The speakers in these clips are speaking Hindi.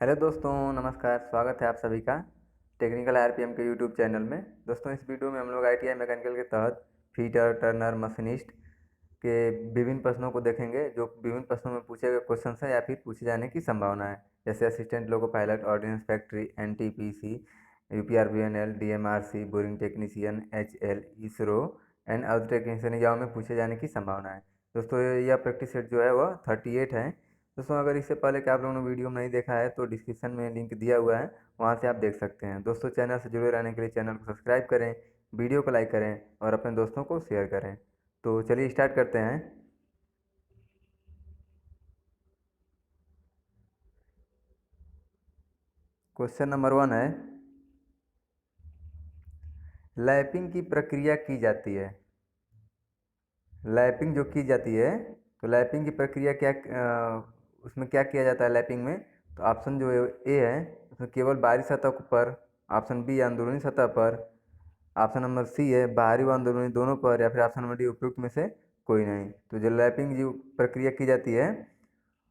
हेलो दोस्तों, नमस्कार। स्वागत है आप सभी का टेक्निकल आरपीएम के यूट्यूब चैनल में। दोस्तों, इस वीडियो में हम लोग आईटीआई मैकेनिकल के तहत फीटर, टर्नर, मशीनिस्ट के विभिन्न प्रश्नों को देखेंगे, जो विभिन्न प्रश्नों में पूछे गए क्वेश्चन हैं या फिर पूछे जाने की संभावना है। जैसे assistant loco pilot, ordnance factory, NTPC, UPRBNL, DMRC, boring technician, HL, ISRO and other technician exam में पूछे जाने की संभावना है। दोस्तों, यह प्रैक्टिस सेट जो है वह 38 है। दोस्तों, अगर इससे पहले कि आप लोगों ने वीडियो नहीं देखा है तो डिस्क्रिप्शन में लिंक दिया हुआ है, वहाँ से आप देख सकते हैं। दोस्तों, चैनल से जुड़े रहने के लिए चैनल को सब्सक्राइब करें, वीडियो को लाइक करें और अपने दोस्तों को शेयर करें। तो चलिए स्टार्ट करते हैं। क्वेश्चन नंबर 1 है, लैपिंग की प्रक्रिया की जाती है। लैपिंग जो की जाती है, तो लैपिंग की प्रक्रिया क्या उसमें क्या किया जाता है लैपिंग में? तो ऑप्शन जो ए है उसमें केवल बाहरी सतह पर, ऑप्शन बी अंदरूनी सतह पर, ऑप्शन नंबर सी है बाहरी व अंदरूनी दोनों पर, या फिर ऑप्शन नंबर डी उपयुक्त में से कोई नहीं। तो जो लैपिंग जो प्रक्रिया की जाती है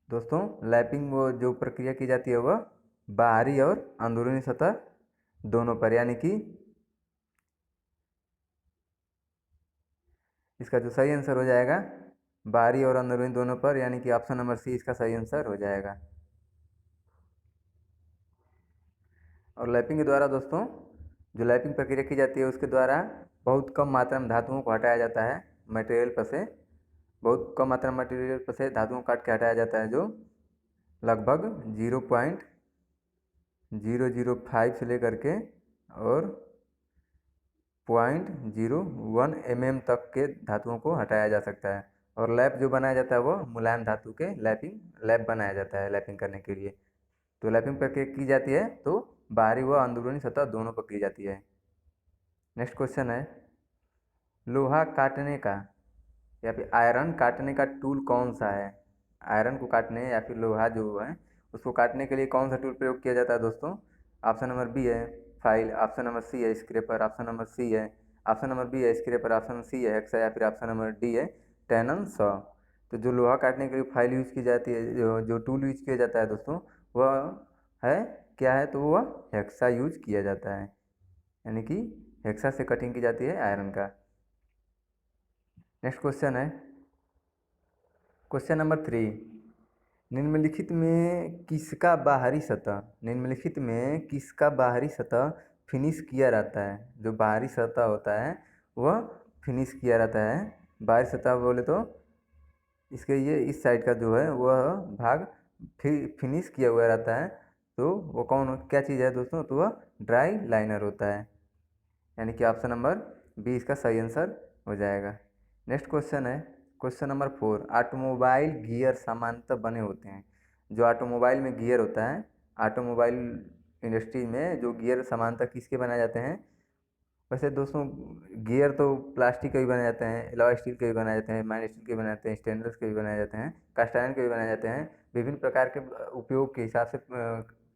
दोस्तों, लैपिंग वो जो प्रक्रिया की जाती है वह बाहरी और अंदरूनी सतह दोनों पर, यानी कि इसका जो सही आंसर हो जाएगा बाहरी और अंदरूनी दोनों पर, यानी कि ऑप्शन नंबर सी इसका सही आंसर हो जाएगा। और लैपिंग के द्वारा दोस्तों, जो लैपिंग प्रक्रिया की जाती है उसके द्वारा बहुत कम मात्रा में धातुओं को हटाया जाता है मटेरियल पर से। बहुत कम मात्रा में मटेरियल पर से धातुओं को काट के हटाया जाता है, जो लगभग 0.005 से लेकर के और 0.01 तक के धातुओं को हटाया जा सकता है। और लैप जो बनाया जाता है वो मुलायम धातु के लैप बनाया जाता है लैपिंग करने के लिए। तो लैपिंग प्रक्रिया की जाती है तो बाहरी व अंदरूनी सतह दोनों पर की जाती है। नेक्स्ट क्वेश्चन है, लोहा काटने का या फिर आयरन काटने का टूल कौन सा है? आयरन को काटने या फिर लोहा जो है उसको काटने के लिए कौन सा टूल प्रयोग किया जाता है दोस्तों? ऑप्शन नंबर बी है फाइल, ऑप्शन नंबर सी है स्क्रैपर, ऑप्शन नंबर सी है ऑप्शन नंबर बी है स्क्रैपर, ऑप्शन सी है हेक्सा, या फिर ऑप्शन नंबर डी है टैनन सॉ। तो जो लोहा काटने के लिए फाइल यूज की जाती है, जो टूल यूज किया जाता है दोस्तों, वह है क्या है? तो वह हेक्सा यूज किया जाता है, यानी कि हेक्सा से कटिंग की जाती है आयरन का। नेक्स्ट क्वेश्चन है, क्वेश्चन नंबर 3, निम्नलिखित में किसका बाहरी सतह फिनिश किया रहता है? जो बाहरी सतह होता है वह फिनिश किया रहता है। बाहरी सतह बोले तो इसके ये इस साइड का जो है वह भाग फिनिश किया हुआ रहता है। तो वो क्या चीज़ है दोस्तों? तो वह ड्राई लाइनर होता है, यानी कि ऑप्शन नंबर बी इसका सही आंसर हो जाएगा। नेक्स्ट क्वेश्चन है, क्वेश्चन नंबर 4, ऑटोमोबाइल गियर समांतर बने होते हैं। जो ऑटोमोबाइल में गियर होता है, ऑटोमोबाइल इंडस्ट्री में जो गियर समांतर किसके बनाए जाते हैं? वैसे दोस्तों, गियर तो प्लास्टिक के भी बनाए जाते हैं, एलॉय स्टील के भी बनाए जाते हैं, माइल्ड स्टील के भी बनाए जाते हैं, स्टेनलेस के भी बनाए जाते हैं, कास्ट आयरन के भी बनाए जाते हैं। विभिन्न प्रकार के उपयोग के हिसाब से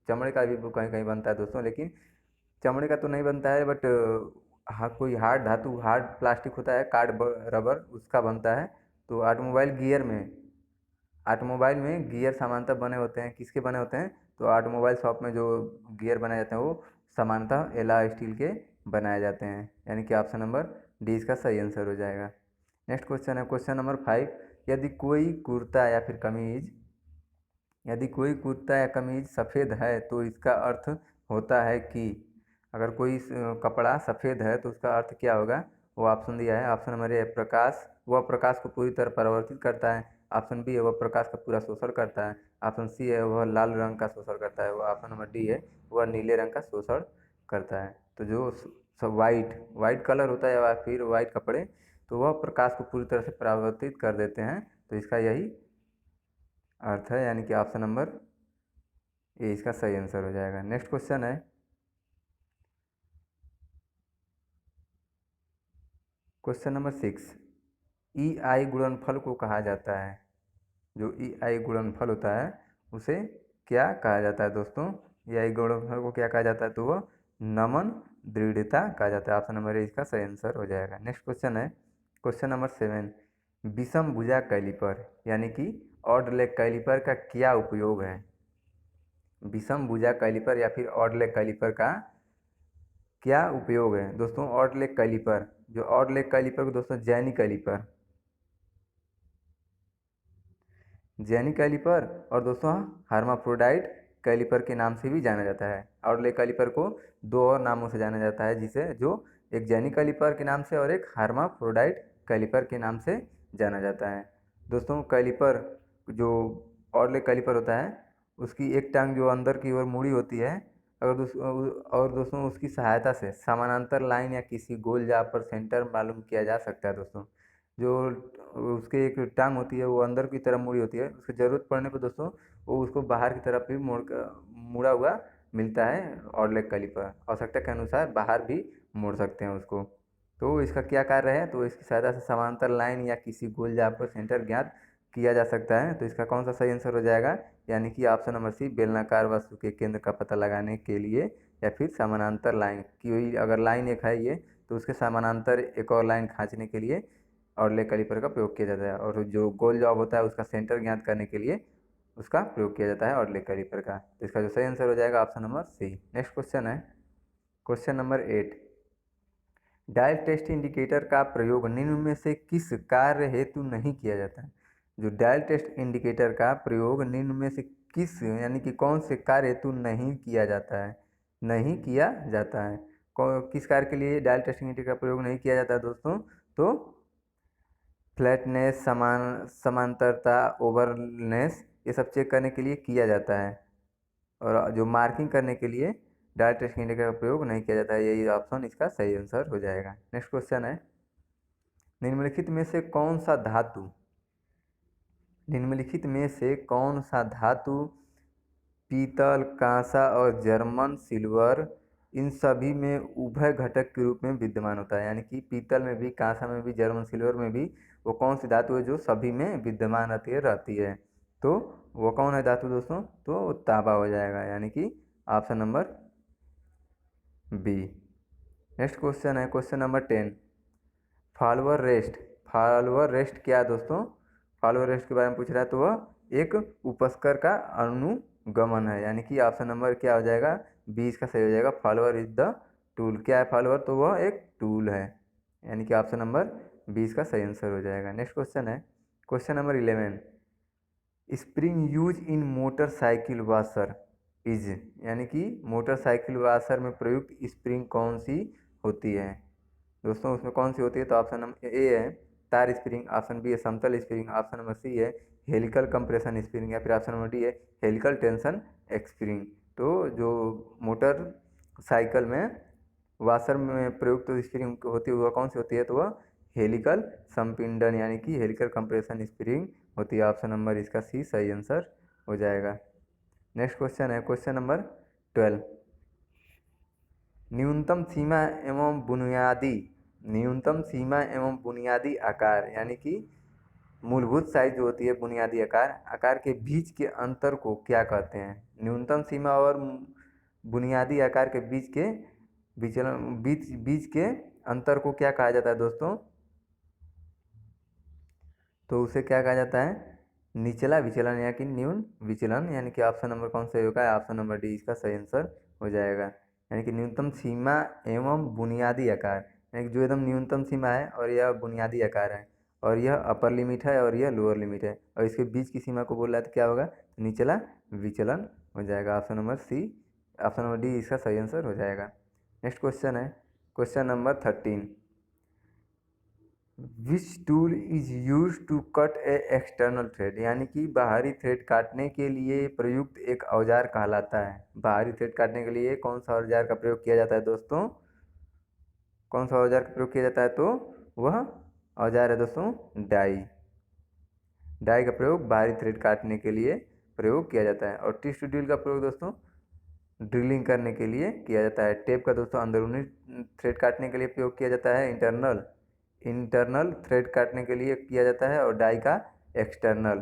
चमड़े का भी कहीं कहीं बनता है दोस्तों, लेकिन चमड़े का तो नहीं बनता है, बट हाँ कोई हार्ड धातु, हार्ड प्लास्टिक होता है, कार्ड रबर, उसका बनता है। तो ऑटोमोबाइल में गियर समानतः बने होते हैं, किसके बने होते हैं? तो ऑटोमोबाइल शॉप में जो गियर बनाए जाते हैं वो समानतः एलॉय स्टील के बनाए जाते हैं, यानी कि ऑप्शन नंबर डी इसका सही आंसर हो जाएगा। नेक्स्ट क्वेश्चन है, क्वेश्चन नंबर 5, यदि कोई कुर्ता या फिर कमीज यदि कोई कुर्ता या कमीज सफ़ेद है तो इसका अर्थ होता है कि, अगर कोई कपड़ा सफ़ेद है तो उसका अर्थ क्या होगा? वो ऑप्शन दिया है। ऑप्शन नंबर ए प्रकाश, वह प्रकाश को पूरी तरह परावर्तित करता है। ऑप्शन बी है वह प्रकाश का पूरा शोषण करता है। ऑप्शन सी है वह लाल रंग का शोषण करता है। वह ऑप्शन नंबर डी है वह नीले रंग का शोषण करता है। तो जो वाइट वाइट कलर होता है या फिर वाइट कपड़े, तो वह प्रकाश को पूरी तरह से परावर्तित कर देते हैं। तो इसका यही अर्थ है, यानी कि ऑप्शन नंबर ए इसका सही आंसर हो जाएगा। नेक्स्ट क्वेश्चन है, क्वेश्चन नंबर 6, ई आई गुणनफल को कहा जाता है। जो ई आई गुणनफल होता है उसे क्या कहा जाता है दोस्तों? ई आई गुणनफल को क्या कहा जाता है? तो वह नमन दृढ़ता कहा जाता है। ऑप्शन नंबर ए इसका सही आंसर हो जाएगा। नेक्स्ट क्वेश्चन है, क्वेश्चन नंबर 7, विषम भुजा कैलिपर यानी कि ऑड लेग कैलिपर का क्या उपयोग है? विषम भुजा कैलिपर या फिर ऑड लेग कैलिपर का क्या उपयोग है दोस्तों? ऑड लेग कैलिपर, जो ऑड लेग कैलिपर को दोस्तों जैनी कैलिपर, जैनी कैलिपर और दोस्तों हर्माफ्रोडाइट कैलिपर के नाम से भी जाना जाता है। ऑड लेग कैलिपर को दो और नामों से जाना जाता है, जिसे जो एक जैनी कैलिपर के नाम से और एक हर्माफ्रोडाइट कैलिपर के नाम से जाना जाता है। दोस्तों कैलिपर जो ऑड लेग कैलिपर होता है उसकी एक टांग जो अंदर की ओर मुड़ी होती है, और दोस्तों उसकी सहायता से समानांतर लाइन या किसी गोल जाप पर सेंटर मालूम किया जा सकता है। दोस्तों जो उसके एक टांग होती है वो अंदर की तरफ मुड़ी होती है, उसकी ज़रूरत पड़ने पर दोस्तों वो उसको बाहर की तरफ भी मुड़ा हुआ मिलता है। ऑड लेग कैलिपर आवश्यकता के अनुसार बाहर भी मोड़ सकते हैं उसको। तो इसका क्या कार्य है? तो इसकी सहायता से समांतर लाइन या किसी गोल जाप पर सेंटर ज्ञात किया जा सकता है। तो इसका कौन सा सही आंसर हो जाएगा? यानी कि ऑप्शन नंबर सी, बेलनाकार वस्तु के केंद्र का पता लगाने के लिए या फिर समानांतर लाइन की, अगर लाइन एक है ये तो उसके समानांतर एक और लाइन खींचने के लिए ऑड लेग कैलिपर का प्रयोग किया जाता है, और जो गोल जॉब होता है उसका सेंटर ज्ञात करने के लिए उसका प्रयोग किया जाता है ऑड लेग कैलिपर का। तो इसका जो सही आंसर हो जाएगा option number C. Next question है question number 8। Dial test indicator का प्रयोग निम्न में से किस कार्य हेतु नहीं किया जाता है? जो डायल टेस्ट इंडिकेटर का प्रयोग निम्न में से किस, यानी कि कौन से कार्य हेतु नहीं किया जाता है? नहीं किया जाता है। किस कार्य के लिए डायल टेस्ट इंडिकेटर का प्रयोग नहीं किया जाता है दोस्तों? तो फ्लैटनेस, समांतरता, ओवरनेस, ये सब चेक करने के लिए किया जाता है, और जो मार्किंग करने के लिए डायल टेस्ट इंडिकेटर का प्रयोग नहीं किया जाता है। यही ऑप्शन इसका सही आंसर हो जाएगा। नेक्स्ट क्वेश्चन है निम्नलिखित में से कौन सा धातु, निम्नलिखित में से कौन सा धातु पीतल, कांसा और जर्मन सिल्वर इन सभी में उभय घटक के रूप में विद्यमान होता है? यानी कि पीतल में भी, कांसा में भी, जर्मन सिल्वर में भी वो कौन सी धातु है जो सभी में विद्यमान रहती है? तो वो कौन है धातु दोस्तों? तो तांबा हो जाएगा, यानी कि option number B. Next question है question number 10। Follower rest, follower rest क्या है दोस्तों? फॉलोअर रेस्ट के बारे में पूछ रहा है, तो वह एक उपस्कर का अनुगमन है, यानी कि ऑप्शन नंबर क्या हो जाएगा? बी इसका सही हो जाएगा। Follower is the tool. क्या है फॉलोअर? तो वह एक टूल है, यानी कि ऑप्शन नंबर बी इसका सही आंसर हो जाएगा। नेक्स्ट क्वेश्चन है question number 11। Spring use in motorcycle washer is, यानी कि मोटरसाइकिल वाशर में प्रयुक्त स्प्रिंग कौन सी होती है दोस्तों? उसमें कौन सी होती है? तो ऑप्शन नंबर ए है तार स्प्रिंग, ऑप्शन बी है समतल स्प्रिंग, ऑप्शन नंबर सी है हेलिकल कंप्रेशन स्प्रिंग, या फिर ऑप्शन नंबर डी है हेलिकल टेंशन स्प्रिंग। तो जो मोटर साइकिल में वाशर में प्रयुक्त स्प्रिंग होती है वह कौन सी होती है? तो वह हेलिकल संपीड़न यानी कि हेलिकल कंप्रेशन स्प्रिंग होती है। ऑप्शन नंबर इसका सी सही आंसर हो जाएगा। नेक्स्ट क्वेश्चन है क्वेश्चन नंबर 12। न्यूनतम सीमा एवं बुनियादी, न्यूनतम सीमा एवं बुनियादी आकार यानी कि मूलभूत साइज जो होती है बुनियादी आकार, आकार के बीच के अंतर को क्या कहते हैं? न्यूनतम सीमा और बुनियादी आकार के बीच के बीच के अंतर को क्या कहा जाता है दोस्तों? तो उसे क्या कहा जाता है? निचला विचलन या कि न्यून विचलन, यानी कि ऑप्शन नंबर कौन सा होगा? ऑप्शन नंबर डी इसका सही आंसर हो जाएगा। यानी कि न्यूनतम सीमा एवं बुनियादी आकार, यानी कि जो एकदम न्यूनतम सीमा है और यह बुनियादी आकार है, और यह अपर लिमिट है और यह लोअर लिमिट है, और इसके बीच की सीमा को बोल रहा है तो क्या होगा? निचला विचलन हो जाएगा। Option number C, option number D इसका सही आंसर हो जाएगा। नेक्स्ट क्वेश्चन है question number 13। Which tool is use to cut a external thread, यानी कि बाहरी थ्रेड काटने के लिए प्रयुक्त एक औजार कहलाता है? बाहरी थ्रेड काटने के लिए कौन सा औजार का प्रयोग किया जाता है दोस्तों? कौन सा औजार का प्रयोग किया जाता है? तो वह औजार है दोस्तों डाई। डाई का प्रयोग बाहरी थ्रेड काटने के लिए प्रयोग किया जाता है। और टिश्यू ड्रिल का प्रयोग दोस्तों ड्रिलिंग करने के लिए किया जाता है। टेप का दोस्तों अंदरूनी थ्रेड काटने के लिए प्रयोग किया जाता है, इंटरनल थ्रेड काटने के लिए किया जाता है, और डाई का एक्सटर्नल।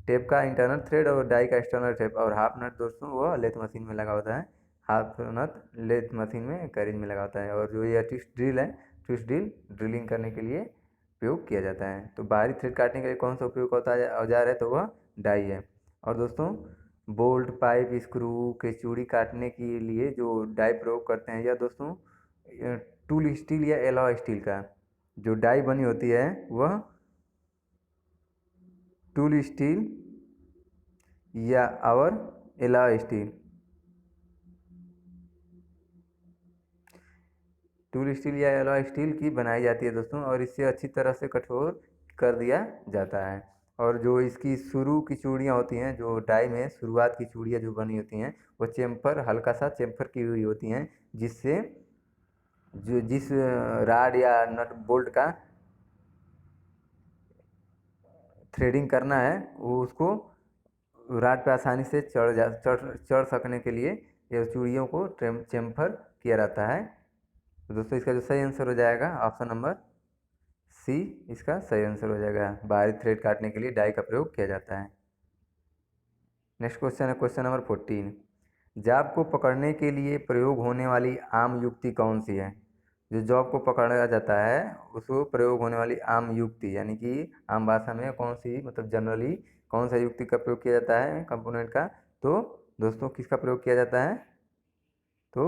टेप का इंटरनल थ्रेड और डाई का एक्सटर्नल थ्रेड। और हाफ नट दोस्तों वो लेथ मशीन में लगा होता है, हाफ नट लेथ मशीन में कैरेज में लगा होता है। और जो ये ट्विस्ट ड्रिल है, ट्विस्ट ड्रिल ड्रिलिंग करने के लिए प्रयोग किया जाता है। तो बाहरी थ्रेड काटने के लिए कौन सा उपयोग होता है औजार है, तो वह डाई है। और दोस्तों बोल्ट, पाइप, स्क्रू के चूड़ी काटने के लिए जो डाई प्रयोग करते हैं, या दोस्तों टूल स्टील या एलॉय स्टील का जो डाई बनी होती है वह टूल स्टील या और एलॉय स्टील, टूल स्टील या एलॉय स्टील की बनाई जाती है दोस्तों, और इससे अच्छी तरह से कठोर कर दिया जाता है। और जो इसकी शुरू की चूड़ियाँ होती हैं, जो डाई में शुरुआत की चूड़ियाँ जो बनी होती हैं, वो चेम्फर, हल्का सा चेम्फर की हुई होती हैं, जिससे जिस राड या नट बोल्ट का थ्रेडिंग करना है वो उसको राड पे आसानी से चढ़ सकने के लिए ये चूड़ियों को चेम्फर किया रहता है। तो दोस्तों इसका जो सही आंसर हो जाएगा ऑप्शन नंबर सी, इसका सही आंसर हो जाएगा। बाहरी थ्रेड काटने के लिए डाई का प्रयोग किया जाता है। नेक्स्ट क्वेश्चन है क्वेश्चन नंबर 14। जाप को पकड़ने के लिए प्रयोग होने वाली आम युक्ति कौन सी है? जो जॉब को पकड़ा जाता है उसको प्रयोग होने वाली आम युक्ति, यानी कि आम भाषा में कौन सी, मतलब जनरली कौन सा युक्ति का प्रयोग किया जाता है कंपोनेंट का? तो दोस्तों किसका प्रयोग किया जाता है? तो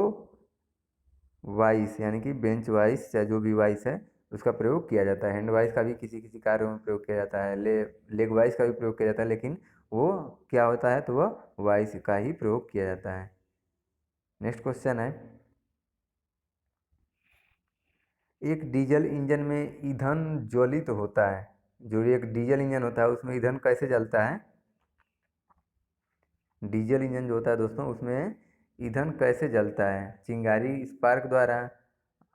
वाइस, यानी कि बेंच वाइस, चाहे जो भी वाइस है उसका प्रयोग किया जाता है। हैंड वाइस का भी किसी किसी कार्यों में प्रयोग किया जाता है, लेग वाइस का भी प्रयोग किया जाता है, लेकिन वो क्या होता है, तो वह वाइस का ही प्रयोग किया जाता है। नेक्स्ट क्वेश्चन है, एक डीजल इंजन में ईंधन ज्वलित होता है। जो एक डीजल इंजन होता है उसमें ईंधन कैसे जलता है? डीजल इंजन जो होता है दोस्तों उसमें ईंधन कैसे जलता है? चिंगारी स्पार्क द्वारा,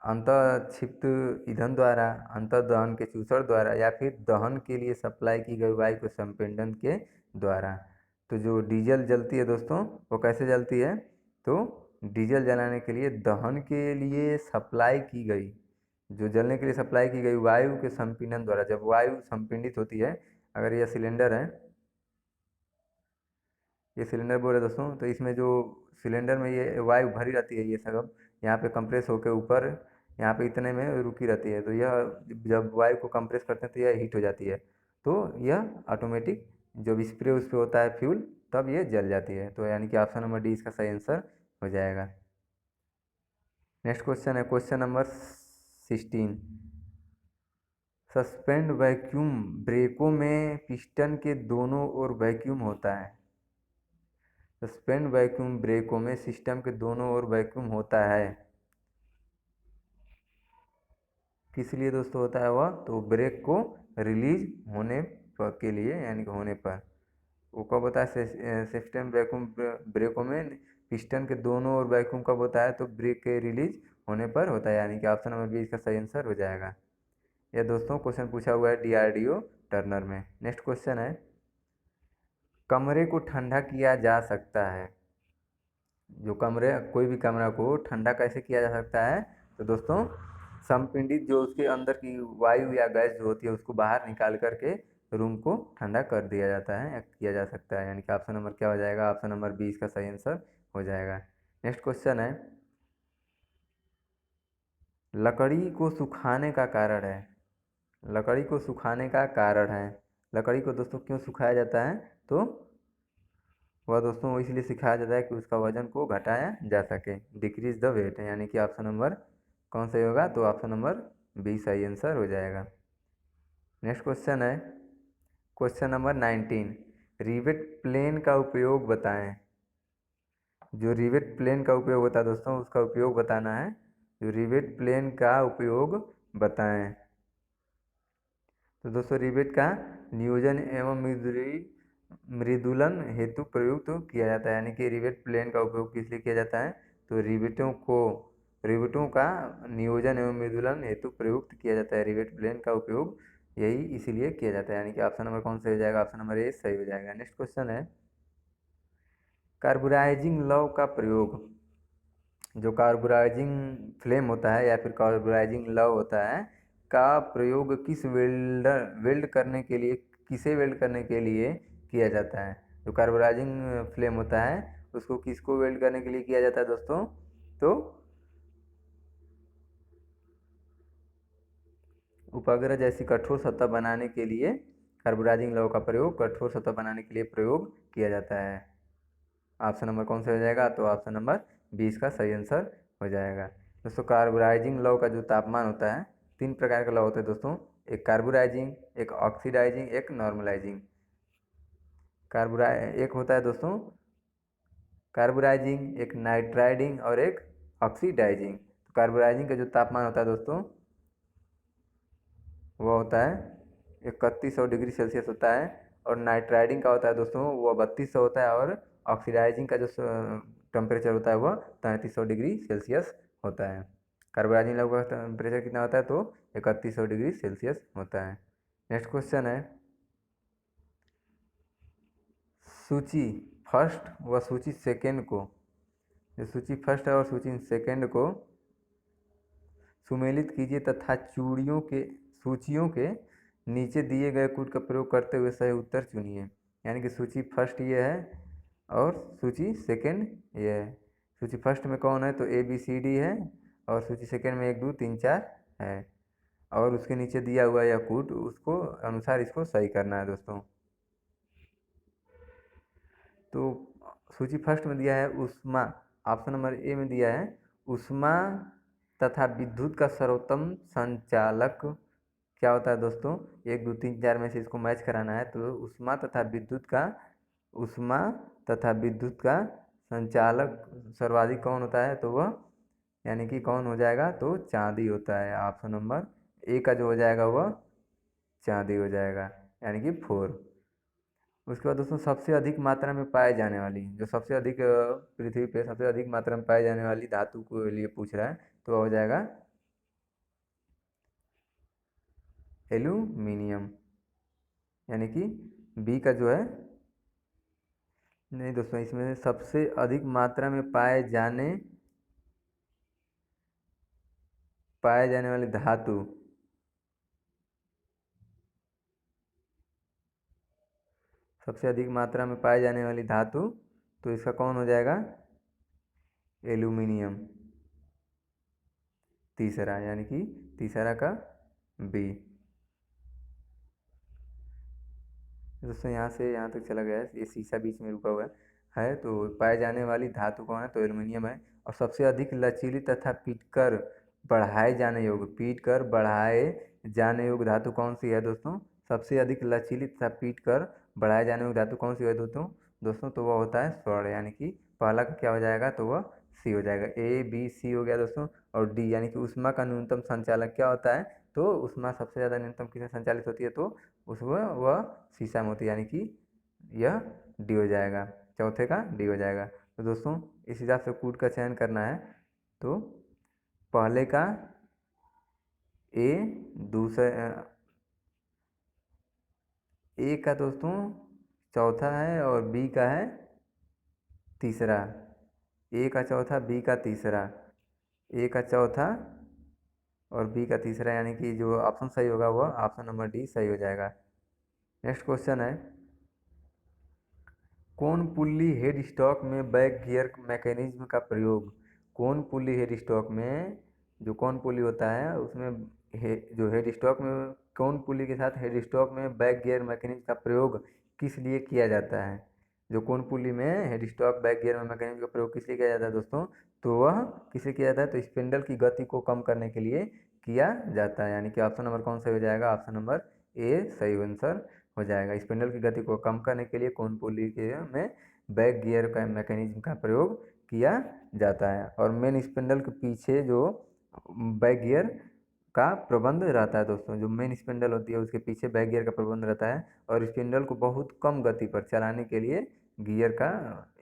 अंतःक्षिप्त ईंधन द्वारा, अंतर्दहन के चूसड़ द्वारा, या फिर दहन के लिए सप्लाई की गई वायु के संपीड़न के द्वारा। तो जो डीजल जलती है दोस्तों वो कैसे जलती है? तो डीजल जलाने के लिए दहन के लिए सप्लाई की गई, जो जलने के लिए सप्लाई की गई वायु के संपीड़न द्वारा, जब वायु संपीड़ित होती है, अगर यह सिलेंडर है, ये सिलेंडर बोले दोस्तों, तो इसमें जो सिलेंडर में ये वायु भरी रहती है, ये सब यहाँ पे कंप्रेस होकर ऊपर यहाँ पे इतने में रुकी रहती है, तो यह जब वायु को कंप्रेस करते हैं तो यह हीट हो जाती है, तो यह ऑटोमेटिक जब स्प्रे उस पर होता है फ्यूल तब ये जल जाती है। तो यानी कि ऑप्शन नंबर डी इसका सही आंसर हो जाएगा। नेक्स्ट क्वेश्चन है क्वेश्चन नंबर 16। सस्पेंड वैक्यूम ब्रेकों में पिस्टन के दोनों ओर वैक्यूम होता है। सस्पेंड वैक्यूम ब्रेकों में सिस्टम के दोनों ओर वैक्यूम होता है, किस लिए दोस्तों होता है वह? तो ब्रेक को रिलीज होने के लिए, यानी कि होने पर। वो कब होता है? सिस्टम वैक्यूम ब्रेकों में पिस्टन के दोनों ओर वैक्यूम कब होता है? तो ब्रेक के रिलीज होने पर होता है, यानी कि ऑप्शन नंबर बी इसका सही आंसर हो जाएगा। यह दोस्तों क्वेश्चन पूछा हुआ है DRDO टर्नर में। नेक्स्ट क्वेश्चन है, कमरे को ठंडा किया जा सकता है। जो कमरे, कोई भी कमरा को ठंडा कैसे किया जा सकता है? तो दोस्तों संपीड़ित जो उसके अंदर की वायु या गैस जो होती है उसको बाहर निकाल करके रूम को ठंडा कर दिया जाता है या किया जा सकता है, यानी कि ऑप्शन नंबर क्या हो जाएगा? ऑप्शन नंबर बी इसका सही आंसर हो जाएगा। नेक्स्ट क्वेश्चन है, लकड़ी को सुखाने का कारण है। लकड़ी को सुखाने का कारण है, लकड़ी को दोस्तों क्यों सुखाया जाता है? तो वह दोस्तों इसलिए सिखाया जाता है कि उसका वजन को घटाया जा सके, डिक्रीज द वेट, यानी कि ऑप्शन नंबर कौन सही होगा? तो ऑप्शन नंबर बी सही आंसर हो जाएगा। नेक्स्ट क्वेश्चन है क्वेश्चन नंबर 19। रिवेट प्लेन का उपयोग बताएं। जो रिवेट प्लेन का उपयोग होता है दोस्तों उसका उपयोग बताना है। जो रिवेट प्लेन का उपयोग बताएं। तो दोस्तों रिवेट का नियोजन एवं मृदुलन हेतु प्रयुक्त किया जाता है, यानी कि रिवेट प्लेन का उपयोग किस लिए किया जाता है? तो रिवेटों का नियोजन एवं मृदुलन हेतु प्रयुक्त किया जाता है। रिवेट प्लेन का उपयोग यही इसीलिए किया जाता है, यानी कि ऑप्शन नंबर कौन सा हो जाएगा? ऑप्शन नंबर ए सही हो जाएगा। नेक्स्ट क्वेश्चन है, कार्बुराइजिंग लव का प्रयोग। जो कार्बुराइजिंग फ्लेम होता है या फिर कार्बुराइजिंग लव होता है का प्रयोग किस वेल्ड करने के लिए, किसे वेल्ड करने के लिए किया जाता है? जो कार्बुराइजिंग फ्लेम होता है उसको किसको वेल्ड करने के लिए किया जाता है दोस्तों? तो उपग्रह जैसी कठोर सतह बनाने के लिए कार्बोराइजिंग लौह का प्रयोग कठोर सतह बनाने के लिए प्रयोग किया जाता है। ऑप्शन नंबर कौन सा हो जाएगा? तो ऑप्शन नंबर 20 का सही आंसर हो जाएगा। दोस्तों कार्बोराइजिंग लौह का जो तापमान होता है, 3 प्रकार का लौह होता है दोस्तों, एक कार्बोराइजिंग, एक ऑक्सीडाइजिंग, एक नॉर्मलाइजिंग। एक होता है दोस्तों कार्बोराइजिंग, एक नाइट्राइडिंग और एक ऑक्सीडाइजिंग। तो कार्बोराइजिंग का जो तापमान होता है दोस्तों वो होता है 3100 डिग्री सेल्सियस होता है, और नाइट्राइडिंग का होता है दोस्तों वो 3200 होता है, और ऑक्सीडाइजिंग का जो टेम्परेचर होता है वो 3300 डिग्री सेल्सियस होता है। कार्बोराइजिंग का टेम्परेचर कितना होता है? तो 3100 डिग्री सेल्सियस होता है। नेक्स्ट क्वेश्चन है, सूची फर्स्ट व सूची सेकेंड को, जो सूची फर्स्ट है और सूची सेकेंड को सुमेलित कीजिए तथा सूचियों के नीचे दिए गए कूट का प्रयोग करते हुए सही उत्तर चुनिए। यानी कि सूची फर्स्ट ये है और सूची सेकेंड ये है। सूची फर्स्ट में कौन है? तो ABCD है, और सूची सेकेंड में 1 2 3 4 है, और उसके नीचे दिया हुआ यह कूट उसको अनुसार इसको सही करना है दोस्तों। तो सूची फर्स्ट में दिया है ऊष्मा, ऑप्शन नंबर ए में दिया है ऊष्मा तथा विद्युत का सर्वोत्तम संचालक क्या होता है दोस्तों? 1 2 3 4 में से इसको मैच कराना है। तो ऊष्मा तथा विद्युत का संचालक सर्वाधिक कौन होता है? तो वह यानी कि कौन हो जाएगा? तो चांदी होता है। ऑप्शन नंबर ए का जो हो जाएगा वह चांदी हो जाएगा, यानी कि 4। उसके बाद दोस्तों सबसे अधिक मात्रा में पाए जाने वाली, जो सबसे अधिक पृथ्वी पे सबसे अधिक मात्रा में पाए जाने वाली धातु को लिए पूछ रहा है, तो हो जाएगा एल्यूमिनियम, यानी कि बी का जो है, नहीं दोस्तों इसमें सबसे अधिक मात्रा में पाए जाने वाली धातु, सबसे अधिक मात्रा में पाए जाने वाली धातु, तो इसका कौन हो जाएगा? एल्यूमिनियम, तीसरा, यानी कि तीसरा का बी। दोस्तों यहाँ से यहाँ तक चला गया है, ये शीशा बीच में रुका हुआ है। तो पाए जाने वाली धातु कौन है? तो एल्यूमिनियम है। और सबसे अधिक लचीली तथा पीटकर बढ़ाए जाने योग्य धातु कौन सी है दोस्तों? सबसे अधिक लचीली तथा पीटकर बढ़ाए जाने योग्य धातु कौन सी है दोस्तों? तो वह होता है स्वर्ण, यानी कि पहला का क्या हो जाएगा? तो वह सी हो जाएगा। A B C हो गया दोस्तों। और डी यानी कि ऊष्मा का न्यूनतम संचालक क्या होता है? तो ऊष्मा सबसे ज़्यादा न्यूनतम किसमें संचालित होती है? तो उसमें वह शीशा में होती है, यानी कि यह डी हो जाएगा, चौथे का डी हो जाएगा। तो दोस्तों इस हिसाब से कूट का चयन करना है। तो पहले का ए, दूसरे ए का दोस्तों चौथा है और बी का है तीसरा। ए का चौथा, बी का तीसरा, ए का चौथा और बी का तीसरा, यानी कि जो ऑप्शन सही होगा वह ऑप्शन नंबर डी सही हो जाएगा। नेक्स्ट क्वेश्चन है, कौन पुल्ली हेड स्टॉक में बैक गियर मैकेनिज्म का प्रयोग? कौन पुल्ली हेड स्टॉक में, जो कौन पुल्ली होता है उसमें जो हेड स्टॉक में कौन पुल्ली के साथ हेड स्टॉक में बैक गियर मैकेनिज्म का प्रयोग किस लिए किया जाता है? जो कौन पुल्ली में head stock back gear mechanism का प्रयोग किस लिए किया जाता है दोस्तों? तो वह किस लिए किया जाता है? तो स्पिंडल की गति को कम करने के लिए किया जाता है, यानी कि ऑप्शन नंबर कौन सा हो जाएगा? ऑप्शन नंबर ए सही आंसर हो जाएगा। स्पिंडल की गति को कम करने के लिए कौन पुल्ली के में बैक गियर का मैकेनिज्म का प्रयोग किया जाता है। और मेन स्पिंडल के पीछे जो बैक गियर का प्रबंध रहता है दोस्तों, जो मेन स्पिंडल होती है उसके पीछे बैक गियर का प्रबंध रहता है, और स्पिंडल को बहुत कम गति पर चलाने के लिए गियर का,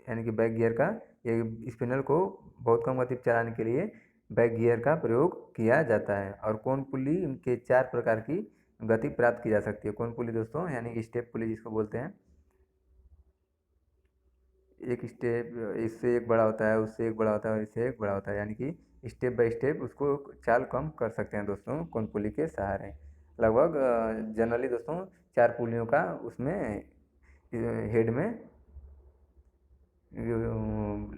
यानी कि बैक गियर का, ये स्पिंडल को बहुत कम गति पर चलाने के लिए बैक गियर का प्रयोग किया जाता है। और कौन पुल्ली के 4 प्रकार की गति प्राप्त की जा सकती है। कौन पुल्ली दोस्तों? यानी कि स्टेप पुल्ली जिसको बोलते हैं। एक स्टेप इससे एक बड़ा होता है, उससे एक बड़ा होता है और इससे एक बड़ा होता है, यानी कि स्टेप बाय स्टेप उसको चाल कम कर सकते हैं दोस्तों कौन पुल्ली के सहारे। लगभग जनरली दोस्तों 4 पुल्लियों का उसमें हेड में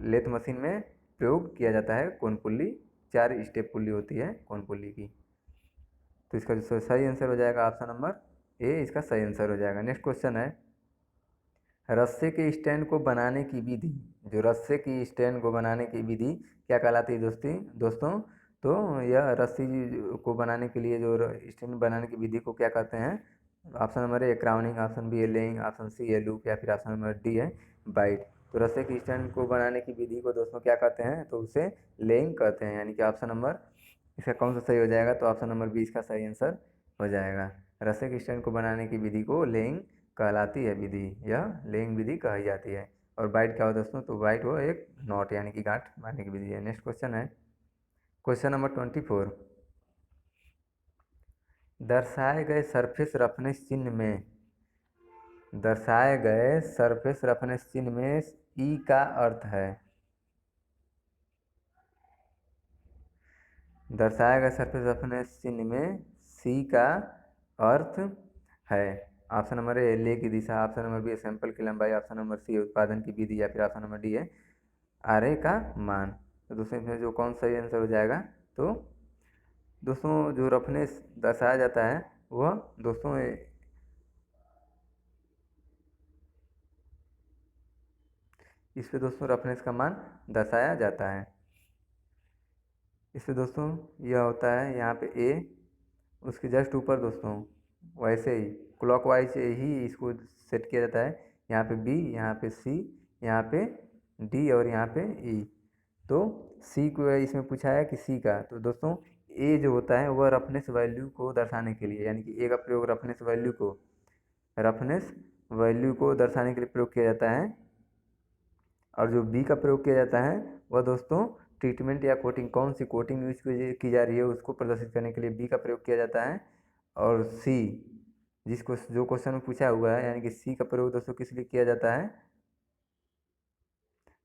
लेथ मशीन में प्रयोग किया जाता है। कौन पुल्ली 4 स्टेप पुल्ली होती है कौन पुल्ली की। तो इसका जो सही आंसर हो जाएगा ऑप्शन नंबर ए इसका सही आंसर हो जाएगा। नेक्स्ट क्वेश्चन है, रस्से के स्टैंड को बनाने की विधि, जो रस्से की स्टैंड को बनाने की विधि क्या कहलाती है दोस्तों? तो यह रस्सी को बनाने के लिए जो स्टैंड बनाने की विधि को क्या कहते हैं? Option number A crowning, option B है लेइंग, ऑप्शन सी है लूप, या फिर ऑप्शन नंबर डी है बाइट। तो रस्से के स्टैंड को बनाने की विधि को दोस्तों क्या कहते हैं? तो उसे लेइंग कहते हैं, यानी कि ऑप्शन नंबर इसका कौन सा सही हो जाएगा? तो ऑप्शन नंबर बी इसका सही आंसर हो जाएगा। रस्से के स्टैंड को बनाने की विधि को लेइंग कहलाती है विधि, यह लेइंग विधि कही जाती है। और बाइट क्या हो दोस्तों? तो बाइट वो एक नॉट यानी कि गांठ मारने की विधि है। नेक्स्ट क्वेश्चन है, क्वेश्चन नंबर 24, दर्शाए गए सरफेस रफनेस चिन्ह में, दर्शाए गए सरफेस रफनेस चिन्ह में ई का अर्थ है, दर्शाया गया सरफेस रफनेस चिन्ह में सी का अर्थ है। ऑप्शन नंबर ए ले की दिशा, ऑप्शन नंबर बी सैंपल की लंबाई, ऑप्शन नंबर सी उत्पादन की विधि, या फिर ऑप्शन नंबर डी है आरे का मान। तो दोस्तों इसमें जो कौन सही आंसर हो जाएगा? तो दोस्तों जो रफनेस दर्शाया जाता है वह दोस्तों इस पे दोस्तों रफनेस का मान दर्शाया जाता है। इससे दोस्तों यह होता है यहाँ पे ए, उसके जस्ट ऊपर दोस्तों वैसे ही क्लॉकवाइज ही इसको सेट किया जाता है। यहाँ पे बी, यहाँ पे सी, यहाँ पे डी और यहाँ पे ई। तो सी को इसमें पूछा है कि सी का, तो दोस्तों ए जो होता है वह रफनेस वैल्यू को दर्शाने के लिए, यानी कि ए का प्रयोग रफनेस वैल्यू को दर्शाने के लिए प्रयोग किया जाता है। और जो बी का प्रयोग किया जाता है वह दोस्तों ट्रीटमेंट या कोटिंग, कौन सी कोटिंग यूज की जा रही है उसको प्रदर्शित करने के लिए बी का प्रयोग किया जाता है। और सी जिसको जो क्वेश्चन में पूछा हुआ है, यानी कि सी का प्रयोग दोस्तों किस लिए किया जाता है?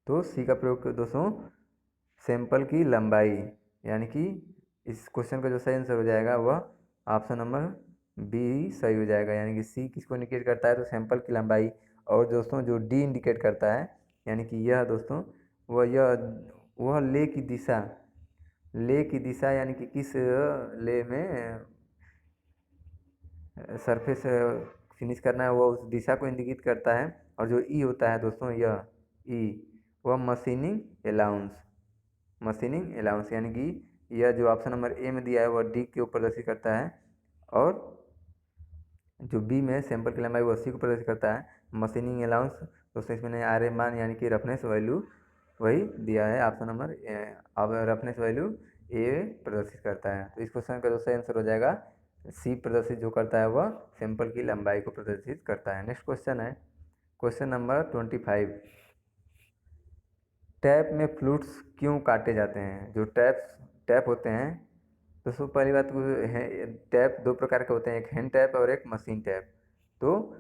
तो सी का प्रयोग दोस्तों सैंपल की लंबाई, यानी कि इस क्वेश्चन का जो सही आंसर हो जाएगा वह ऑप्शन नंबर बी सही हो जाएगा। यानी कि सी किसको इंडिकेट करता है? तो सैंपल की लंबाई। और दोस्तों जो डी इंडिकेट करता है, यानी कि यह दोस्तों वह ले की दिशा यानी कि किस ले में सरफेस फिनिश करना है, वह उस दिशा को इंडिकेट करता है। और जो ई होता है दोस्तों, यह ई वह मशीनिंग अलाउंस, यानी कि यह जो ऑप्शन नंबर ए में दिया है वह डी के ऊपर प्रदर्शित करता है। और जो बी में सैंपल की लंबाई वो 80 को प्रदर्शित करता है। मशीनिंग अलाउंस दोस्तों इसमें आर मान यानी कि रफनेस वैल्यू वही दिया है, ऑप्शन नंबर अब रफनेस वैल्यू ए प्रदर्शित करता है। तो इस क्वेश्चन का जो सही आंसर हो जाएगा सी प्रदर्शित जो करता है वह सैंपल की लंबाई को प्रदर्शित करता है। नेक्स्ट क्वेश्चन है क्वेश्चन नंबर 25, टैप में फ्लूट्स क्यों काटे जाते हैं? जो टैप होते हैं दोस्तों, पहली बात टैप दो प्रकार के होते हैं, एक हैंड टैप और एक मशीन टैप। तो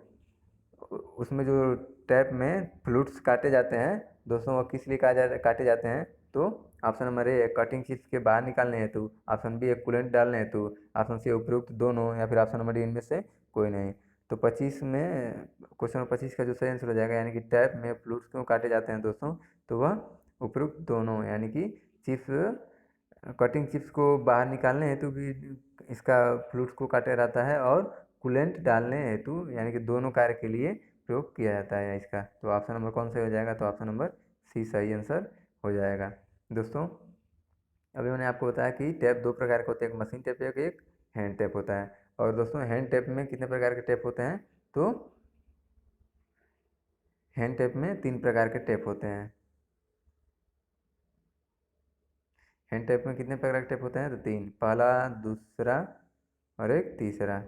उसमें जो टैप में फ्लूट्स काटे जाते हैं दोस्तों वो किस लिए काटे जाते हैं? तो ऑप्शन नंबर ए कटिंग चिप्स के बाहर निकालने हेतु, ऑप्शन बी कूलेंट डालने हेतु, ऑप्शन सी उपयुक्त दोनों, या फिर ऑप्शन नंबर डी इनमें से कोई नहीं। तो 25 में क्वेश्चन नंबर 25 का जो सही आंसर हो जाएगा, यानी कि टैप में फ्लूट्स क्यों काटे जाते हैं दोस्तों? तो वह उपयुक्त दोनों, यानी कि कटिंग चिप्स को बाहर निकालने हेतु भी इसका फ्लूट्स को काटा जाता है, और कूलेंट डालने हेतु यानी कि दोनों कार्य के लिए प्रयोग किया जाता है इसका। तो ऑप्शन नंबर कौन सा हो जाएगा? तो ऑप्शन नंबर सी सही आंसर हो जाएगा। दोस्तों अभी मैंने आपको बताया कि टैप दो प्रकार के होते हैं, एक मशीन टैप एक हैंड टैप होता है। और दोस्तों हैंड टैप में कितने प्रकार के टैप होते हैं? तो हैंड टैप में 3 प्रकार के टैप होते हैं। हैंड टैप में कितने प्रकार के टैप होते हैं? तो 3, पहला, दूसरा और एक तीसरा।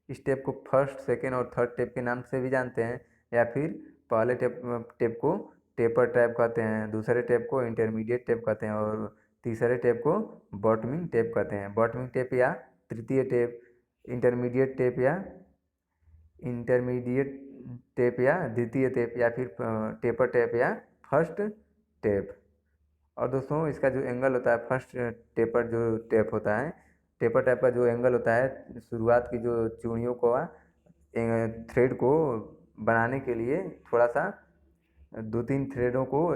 इस टेप को फर्स्ट, सेकेंड और थर्ड टेप के नाम से भी जानते हैं, या फिर पहले टेप को टेपर टैप कहते हैं, दूसरे टेप को इंटरमीडिएट टेप कहते हैं, और तीसरे टेप को बॉटमिंग टेप कहते हैं। बॉटमिंग टेप या तृतीय टेप, इंटरमीडिएट टेप या द्वितीय टेप, या फिर टेपर टेप या फर्स्ट टेप। और दोस्तों इसका जो एंगल होता है, फर्स्ट टेपर जो टेप होता है, टेपर टैप का जो एंगल होता है, शुरुआत की जो चूड़ियों को थ्रेड को बनाने के लिए थोड़ा सा 2-3 थ्रेडों को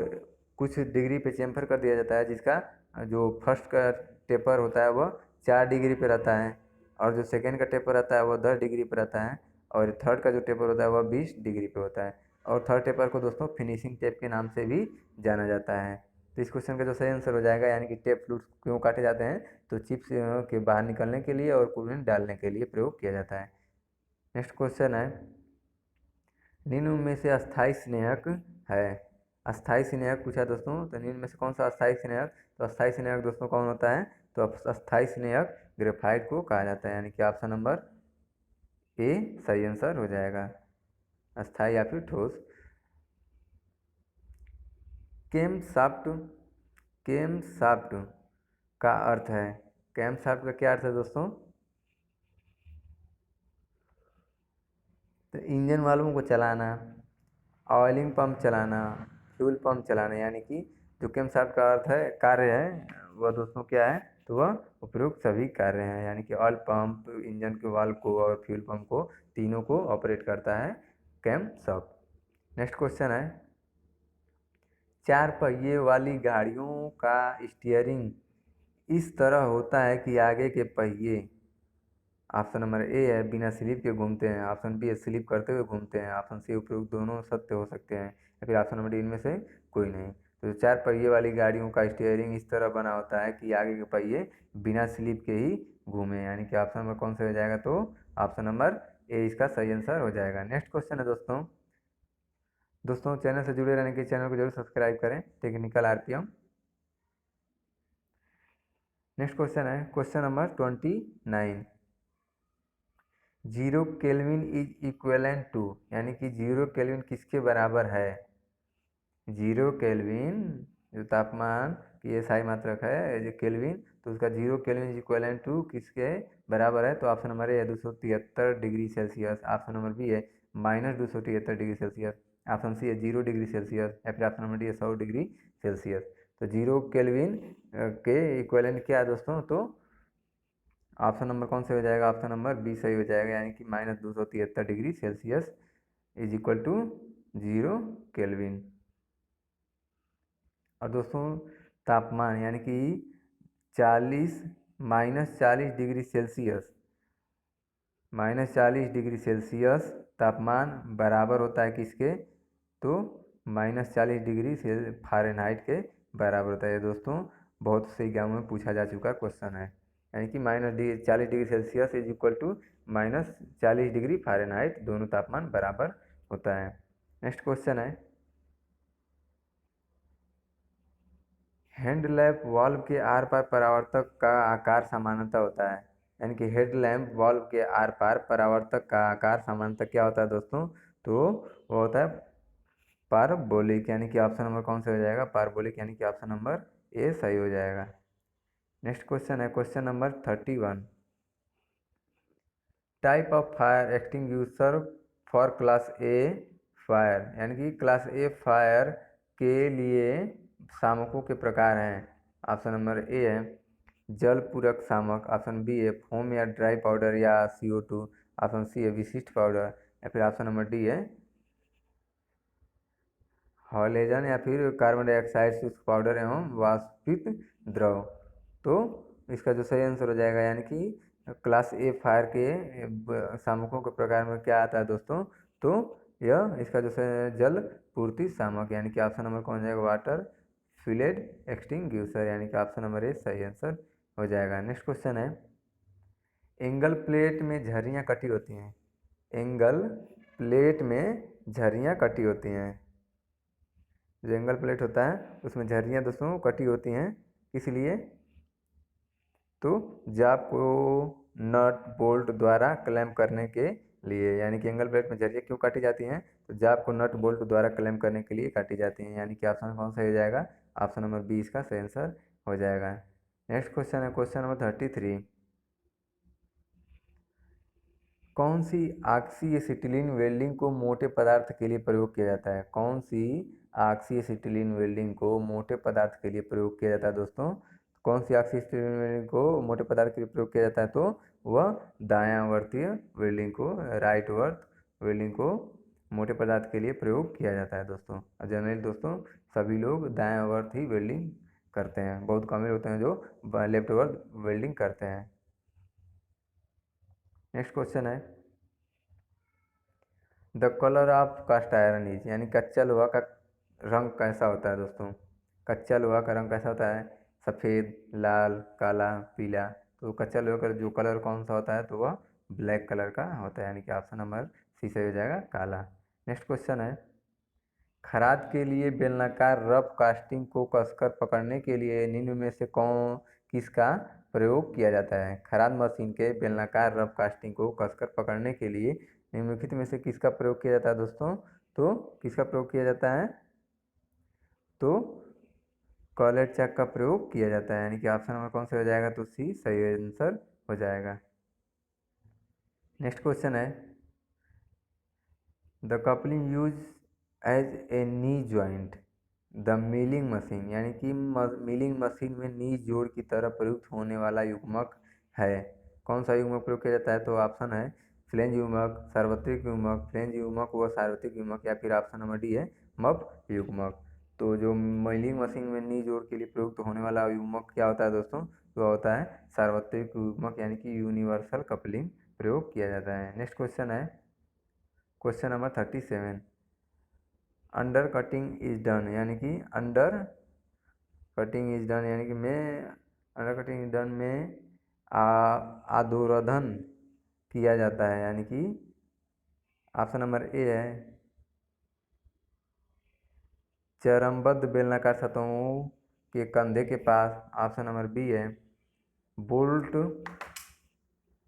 कुछ डिग्री पे चेम्फर कर दिया जाता है, जिसका जो फर्स्ट का टेपर होता है वह 4 डिग्री पे रहता है। और जो सेकेंड का टेपर रहता है वो 10 डिग्री पर रहता है, और थर्ड का जो टेपर होता है वह 20 डिग्री पे होता है। और थर्ड टेपर को दोस्तों फिनिशिंग टेप के नाम से भी जाना जाता है। तो इस क्वेश्चन का जो सही आंसर हो जाएगा, यानी कि टेप फ्लूइड क्यों काटे जाते हैं, तो चिप्स के बाहर निकलने के लिए और कूलेंट डालने के लिए प्रयोग किया जाता है। नेक्स्ट क्वेश्चन है, निम्न में से अस्थायी स्नेहक है। अस्थायी स्नेहक पूछा दोस्तों, तो निम्न में से कौन सा अस्थायी स्नेहक, तो अस्थायी स्नेहक दोस्तों कौन होता है, तो अस्थायी स्नेहक ग्रेफाइट को कहा जाता है, यानी कि ऑप्शन नंबर ए सही आंसर हो जाएगा, अस्थायी या फिर ठोस। केमशाफ्ट, केमशाफ्ट का अर्थ है, केमशाफ्ट का क्या अर्थ है दोस्तों, तो इंजन वाल्वों को चलाना, ऑयलिंग पंप चलाना, फ्यूल पंप चलाना, यानी कि जो केमशाफ्ट का अर्थ है कार्य है वह दोस्तों क्या है, तो वह उपयुक्त सभी कार्य हैं, यानी कि ऑयल पंप, इंजन के वाल्व को और फ्यूल पंप को, तीनों को ऑपरेट करता है केमशाफ्ट। नेक्स्ट क्वेश्चन है, चार पहिए वाली गाड़ियों का स्टीयरिंग इस तरह होता है कि आगे के पहिए, ऑप्शन नंबर ए है बिना स्लिप के घूमते हैं, ऑप्शन बी है स्लिप करते हुए घूमते हैं, ऑप्शन सी उपयुक्त दोनों सत्य हो सकते हैं, या फिर ऑप्शन नंबर डी इनमें से कोई नहीं। तो चार पहिए वाली गाड़ियों का स्टीयरिंग इस तरह बना होता है कि आगे के पहिए बिना स्लिप के ही घूमे, यानी कि ऑप्शन नंबर कौन सा हो जाएगा, तो ऑप्शन नंबर ए इसका सही आंसर हो जाएगा। नेक्स्ट क्वेश्चन है दोस्तों, चैनल से जुड़े रहने के चैनल को जरूर सब्सक्राइब करें, टेक्निकल आरपीएम। नेक्स्ट क्वेश्चन है question number 29, 0 kelvin is equivalent to, यानी कि 0 केल्विन किसके बराबर है, 0 केल्विन जो तापमान की SI मात्रक है जो केल्विन, तो उसका 0 केल्विन इज इक्वेलेंट टू किसके बराबर है, तो ऑप्शन नंबर ए है 273 degree Celsius, option number B है -273 डिग्री सेल्सियस, ऑप्शन सी है 0 डिग्री सेल्सियस, या फिर ऑप्शन नंबर डी है 100 डिग्री सेल्सियस। तो 0 केल्विन के इक्वेलेंट क्या है दोस्तों, तो ऑप्शन नंबर कौन से हो जाएगा, ऑप्शन नंबर बी सही हो जाएगा, यानी कि -273 degree Celsius is equal to 0 kelvin. और दोस्तों तापमान यानी कि 40 -40 डिग्री सेल्सियस, -40 डिग्री सेल्सियस तापमान बराबर होता है किसके, तो -40 डिग्री फ़ारेनहाइट के बराबर होता है। दोस्तों बहुत से एग्जाम में पूछा जा चुका क्वेश्चन है, यानी कि -40 degree Celsius is equal to -40 degree Fahrenheit, दोनों तापमान बराबर होता है। नेक्स्ट क्वेश्चन है, हेडलैम्प वाल्व के आर पार परावर्तक का आकार समानता होता है, यानी कि हेडलैम्प वाल्व के आर पार परावर्तक का आकार समानता क्या होता है दोस्तों, तो वो होता है पारबोलिक, यानी कि ऑप्शन नंबर कौन सा हो जाएगा, पारबोलिक, यानी कि ऑप्शन नंबर ए सही हो जाएगा। नेक्स्ट क्वेश्चन है question number 31, type of fire extinguisher for class A fire, यानी कि क्लास ए फायर के लिए शामकों के प्रकार हैं। ऑप्शन नंबर ए है जल पूरक शामक, ऑप्शन बी है फोम या ड्राई पाउडर या CO2, ऑप्शन सी है विशिष्ट पाउडर, या फिर ऑप्शन नंबर डी है हॉलोजन या फिर कार्बन डाइऑक्साइड शुष्क पाउडर एवं वाष्पित द्रव। तो इसका जो सही आंसर हो जाएगा, यानी कि क्लास ए फायर के शामकों के प्रकार में क्या आता है दोस्तों, तो यह इसका जो जल पूर्ति शामक, यानी कि ऑप्शन नंबर कौन हो जाएगा, वाटर फ्लूइड एक्सटिंग्विशर, यानी कि ऑप्शन नंबर ए सही आंसर हो जाएगा। नेक्स्ट क्वेश्चन है, एंगल प्लेट में झर्रियाँ कटी होती हैं, एंगल प्लेट में झर्रियाँ कटी होती हैं, जो एंगल प्लेट होता है उसमें झर्रियाँ दोस्तों कटी होती हैं, इसलिए तो जाप को नट बोल्ट द्वारा क्लैम्प करने के लिए, यानी कि एंगल प्लेट में झर्रियाँ क्यों काटी जाती हैं, तो जाप को नट बोल्ट द्वारा क्लैम्प करने के लिए काटी जाती हैं, यानी कि ऑप्शन कौन सा हो जाएगा, ऑप्शन नंबर बी इसका सही आंसर हो जाएगा। नेक्स्ट क्वेश्चन है क्वेश्चन नंबर 33, कौन सी ऑक्सीएसिटिलीन वेल्डिंग को मोटे पदार्थ के लिए प्रयोग किया जाता है, कौन सी ऑक्सीएसिटिलीन वेल्डिंग को मोटे पदार्थ के लिए प्रयोग किया जाता है दोस्तों, कौन सी ऑक्सीएसिटिलीन वेल्डिंग को मोटे पदार्थ के लिए प्रयोग किया जाता है, तो वह दायावर्तीय वेल्डिंग को, राइट वर्थ वेल्डिंग को मोटे पदार्थ के लिए प्रयोग किया जाता है दोस्तों। जनरली दोस्तों सभी लोग दायावर्त ही वेल्डिंग करते हैं, बहुत कम ही होते हैं जो लेफ्ट वर्थ वेल्डिंग करते हैं। नेक्स्ट क्वेश्चन है the colour of cast iron is, यानी कच्चा लोहा का रंग कैसा होता है दोस्तों। कच्चा लोहा का रंग कैसा होता है, सफ़ेद, लाल, काला, पीला। तो कच्चा लोहा का जो कलर कौन सा होता है, तो वह ब्लैक कलर का होता है, यानी कि ऑप्शन नंबर सी सही हो जाएगा, काला। नेक्स्ट क्वेश्चन है खराद के लिए बेलनाकार रफ कास्टिंग को कसकर पकड़ने के लिए निम्न में से कौन किसका प्रयोग किया जाता है। खराद मशीन के बेलनाकार रफ कास्टिंग को कसकर पकड़ने के लिए निम्नलिखित में से किसका प्रयोग किया जाता है दोस्तों। तो किसका प्रयोग किया जाता है, तो कॉलेट चक का प्रयोग किया जाता है, यानी कि ऑप्शन नंबर कौन सा हो जाएगा, तो सी सही आंसर हो जाएगा। नेक्स्ट क्वेश्चन है the coupling use as a knee joint the milling machine, यानी कि मिलिंग मशीन में नी जोड़ की तरह प्रयुक्त होने वाला युग्मक है। कौन सा युग्मक प्रयोग किया जाता है, तो ऑप्शन है फ्लेंज युग्मक, सार्वत्रिक युग्मक, फ्लेंज युग्मक व सार्वत्रिक युग्मक, या फिर ऑप्शन नंबर डी है मप युग्मक। तो जो मिलिंग मशीन में नी जोड़ के लिए प्रयुक्त होने वाला युग्मक क्या होता है दोस्तों, तो होता है सार्वत्रिक युग्मक, यानी कि यूनिवर्सल कपलिंग प्रयोग किया जाता है। नेक्स्ट क्वेश्चन है question number 37 under cutting is done, यानी कि अंडर कटिंग इज डन, यानी कि में अंडर कटिंग इज डन में आदोरधन किया जाता है, यानी कि ऑप्शन नंबर ए है चरमबद्ध बेलनाकार सतहों के कंधे के पास, ऑप्शन नंबर बी है बोल्ट